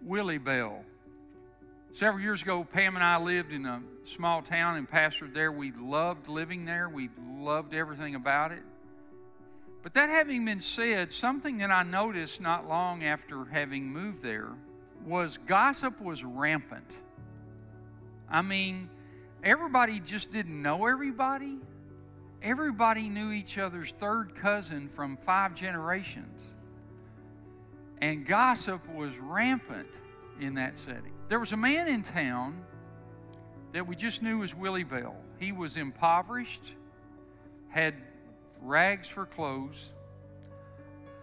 Willie Bell. Several years ago, Pam and I lived in a small town and pastored there. We loved living there. We loved everything about it. But that having been said, something that I noticed not long after having moved there was gossip was rampant. I mean, everybody just didn't know everybody. Everybody knew each other's third cousin from 5 generations. And gossip was rampant in that setting. There was a man in town that we just knew was Willie Bell. He was impoverished, had rags for clothes.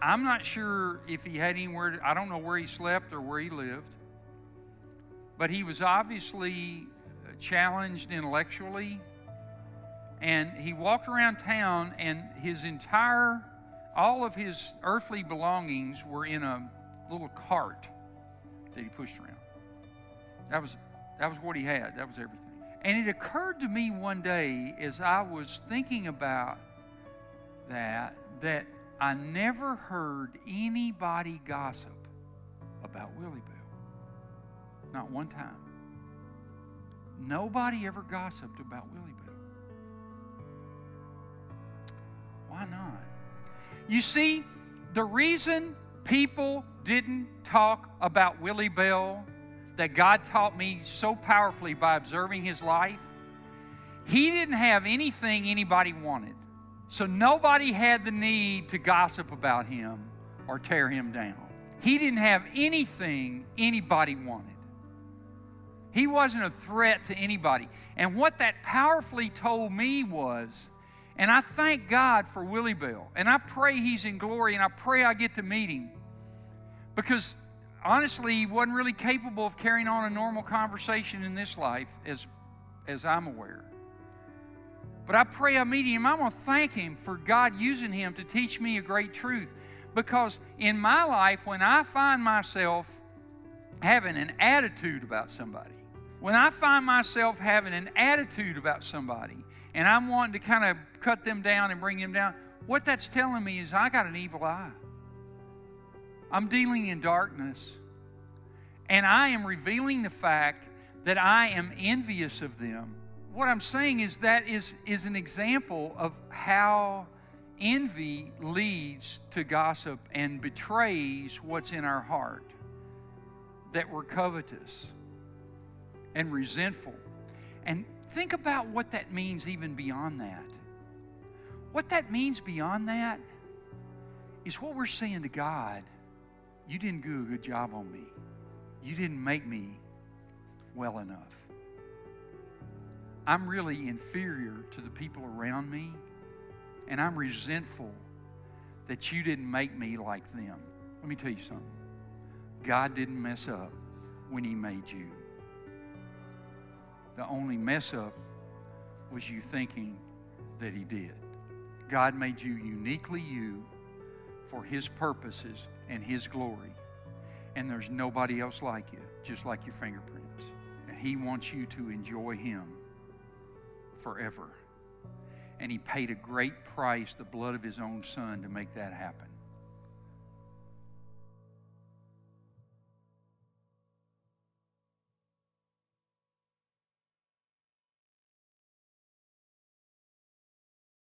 I'm not sure if he had anywhere, I don't know where he slept or where he lived. But he was obviously challenged intellectually. And he walked around town, and all of his earthly belongings were in a little cart that he pushed around. That was what he had. That was everything. And it occurred to me one day as I was thinking about that I never heard anybody gossip about Willie Bell. Not one time. Nobody ever gossiped about Willie Bell. Why not? You see, the reason people didn't talk about Willie Bell that God taught me so powerfully by observing his life, he didn't have anything anybody wanted. So nobody had the need to gossip about him or tear him down. He didn't have anything anybody wanted. He wasn't a threat to anybody. And what that powerfully told me was, and I thank God for Willie Bell, and I pray he's in glory, and I pray I get to meet him, because honestly, he wasn't really capable of carrying on a normal conversation in this life, as I'm aware. But I pray I meet him. I'm going to thank him for God using him to teach me a great truth. Because in my life, when I find myself having an attitude about somebody, and I'm wanting to kind of cut them down and bring them down, what that's telling me is I got an evil eye. I'm dealing in darkness. And I am revealing the fact that I am envious of them. What I'm saying is that is an example of how envy leads to gossip and betrays what's in our heart. That we're covetous and resentful. And think about what that means even beyond that. What that means beyond that is what we're saying to God. You didn't do a good job on me. You didn't make me well enough. I'm really inferior to the people around me, and I'm resentful that you didn't make me like them. Let me tell you something. God didn't mess up when he made you. The only mess up was you thinking that he did. God made you uniquely you for his purposes and his glory. And there's nobody else like you, just like your fingerprints. And he wants you to enjoy him forever. And he paid a great price, the blood of his own son, to make that happen.